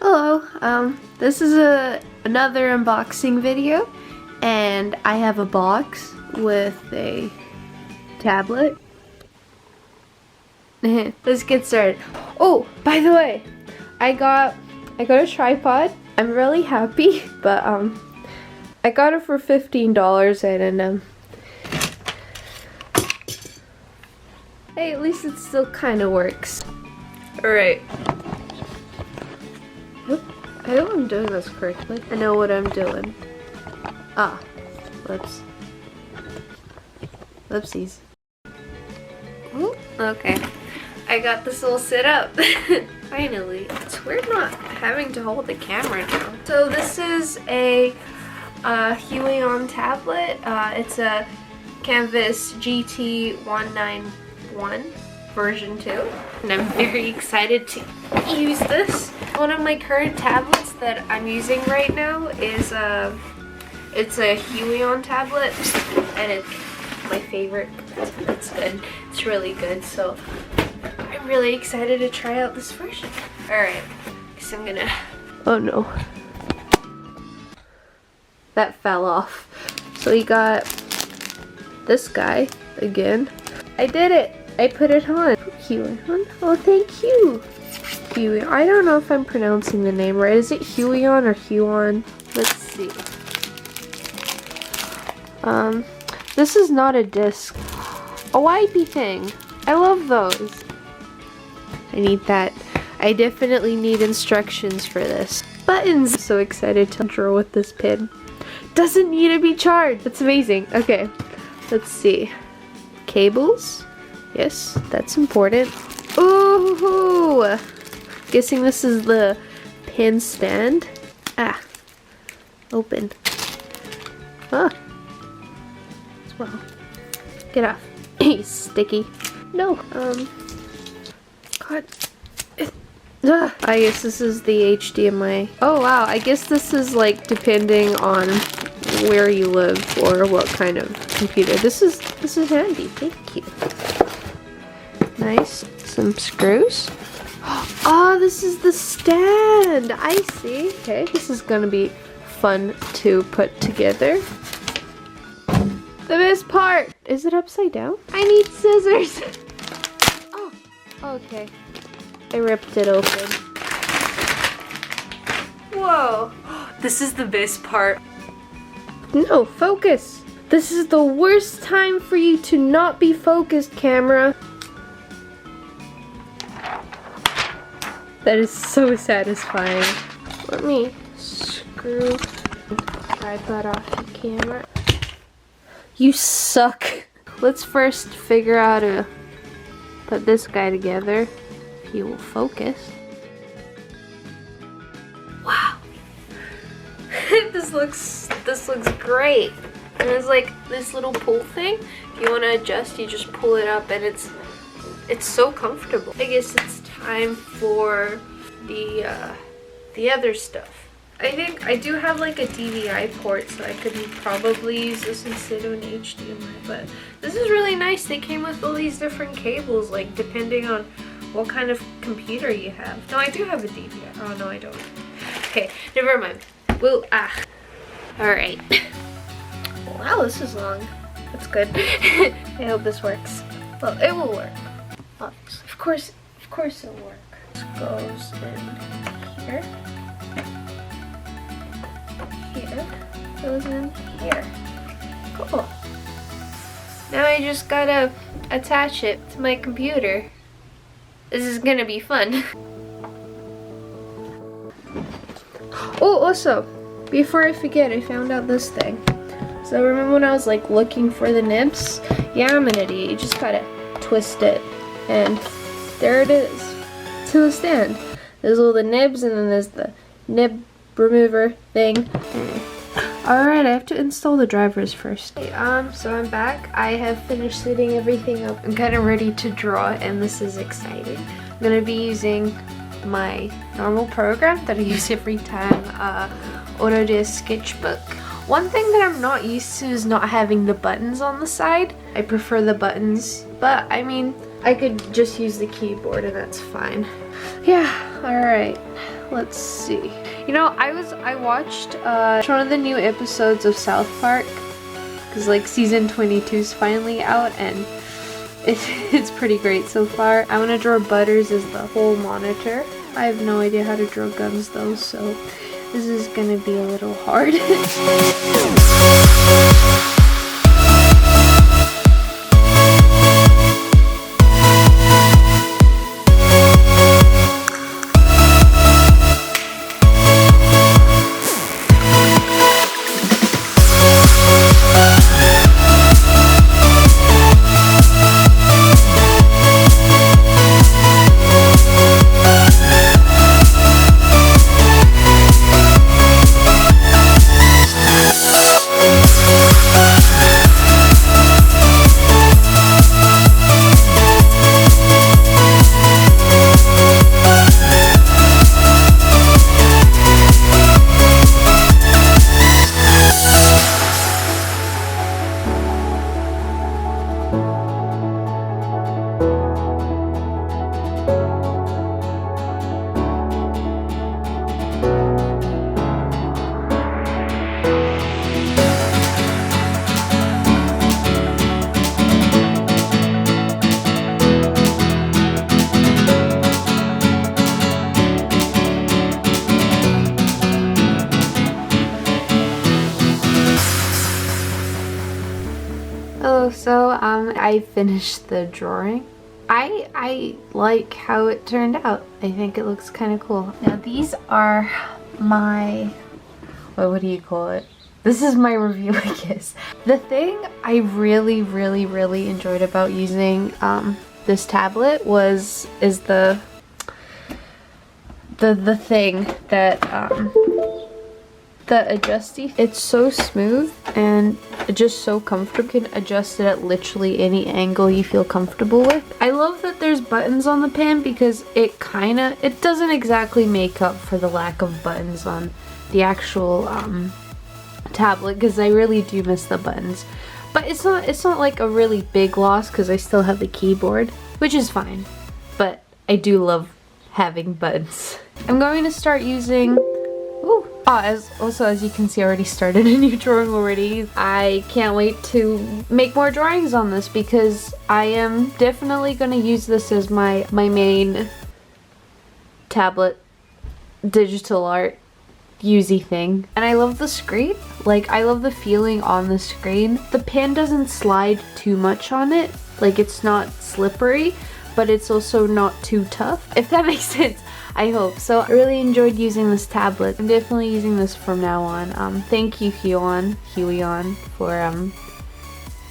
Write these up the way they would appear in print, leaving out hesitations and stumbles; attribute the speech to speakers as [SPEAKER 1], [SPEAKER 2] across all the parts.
[SPEAKER 1] Hello, this is another unboxing video, and I have a box with a tablet. Let's get started. Oh, by the way, I got a tripod. I'm really happy, but I got it for $15 and hey, at least it still kind of works. Alright. I hope I'm doing this correctly. I know what I'm doing. Ah, whoops. Whoopsies. Ooh, okay. I got this all set up. Finally. It's weird not having to hold the camera now. So this is a Huion tablet. It's a Canvas GT 191 version 2. And I'm very excited to use this. One of my current tablets that I'm using right now is it's a Huion tablet, and it's my favorite. It's good. It's really good. So I'm really excited to try out this version. Alright, guess I'm gonna... Oh no. That fell off. So you got this guy again. I did it! I put it on. Huion. Oh, thank you. Huion. I don't know if I'm pronouncing the name right. Is it Huion or Huon? Let's see. This is not a disc. A wipey thing. I love those. I need that. I definitely need instructions for this. Buttons. So excited to draw with this pen. Doesn't need to be charged. That's amazing. Okay. Let's see. Cables. Yes, that's important. Ooh! Guessing this is the pen stand. Ah. Open. Ah. Well. Get off. He's sticky. No. God. I guess this is the HDMI. Oh wow, I guess this is like depending on where you live or what kind of computer. This is handy. Thank you. Nice. Some screws. Oh, this is the stand. I see. Okay, this is gonna be fun to put together. The best part. Is it upside down? I need scissors. Oh, okay. I ripped it open. Whoa. This is the best part. No, focus. This is the worst time for you to not be focused, camera. That is so satisfying. Let me screw the tripod off the camera. You suck. Let's first figure out how to put this guy together. If he will focus. Wow. This looks great. And there's like this little pull thing. If you want to adjust, you just pull it up, and it's so comfortable. I guess it's time for the other stuff. I think I do have like a DVI port, so I could probably use this instead of an HDMI, but this is really nice. They came with all these different cables, like depending on what kind of computer you have. No, I do have a DVI. Oh no, I don't. Okay, never mind. Well, alright. Wow, this is long. That's good. I hope this works. Well, it will work. Obviously. Of course it'll work. This goes in here. Here. Goes in here. Cool. Now I just gotta attach it to my computer. This is gonna be fun. Oh, also, before I forget, I found out this thing. So remember when I was like looking for the nibs? Yeah, I'm an idiot. You just gotta twist it, and there it is. To the stand. There's all the nibs, and then there's the nib remover thing. Alright, I have to install the drivers first. Okay, so I'm back. I have finished setting everything up. I'm kind of ready to draw, and this is exciting. I'm gonna be using my normal program that I use every time, Autodesk Sketchbook. One thing that I'm not used to is not having the buttons on the side. I prefer the buttons, but I mean, I could just use the keyboard and that's fine. Yeah, alright. let's see. You know, I watched one of the new episodes of South Park, because like season 22 is finally out, and it's pretty great so far. I want to draw Butters as the whole monitor. I have no idea how to draw guns though, so this is gonna be a little hard. Oh, so I finished the drawing. I like how it turned out. I think it looks kind of cool. Now these are my, what do you call it? This is my review, I guess. The thing I really enjoyed about using this tablet is the thing that the adjusty. It's so smooth and just so comfortable. You can adjust it at literally any angle you feel comfortable with. I love that there's buttons on the pen because it doesn't exactly make up for the lack of buttons on the actual tablet, because I really do miss the buttons. But it's not like a really big loss because I still have the keyboard, which is fine. But I do love having buttons. I'm going to start using as you can see, I already started a new drawing already. I can't wait to make more drawings on this because I am definitely going to use this as my main tablet digital art usey thing. And I love the screen. Like, I love the feeling on the screen. The pen doesn't slide too much on it. Like, it's not slippery, but it's also not too tough, if that makes sense. I hope. So I really enjoyed using this tablet. I'm definitely using this from now on. Thank you, Huion, for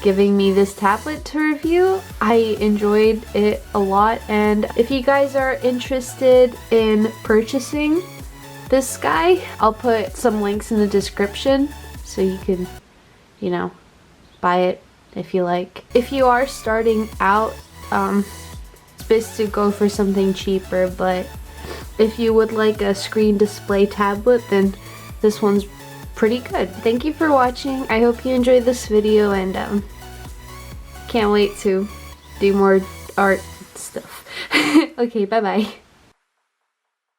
[SPEAKER 1] giving me this tablet to review. I enjoyed it a lot, and if you guys are interested in purchasing this guy, I'll put some links in the description so you can, you know, buy it if you like. If you are starting out, it's best to go for something cheaper, but if you would like a screen display tablet, then this one's pretty good. Thank you for watching. I hope you enjoyed this video, and can't wait to do more art stuff. Okay, bye bye.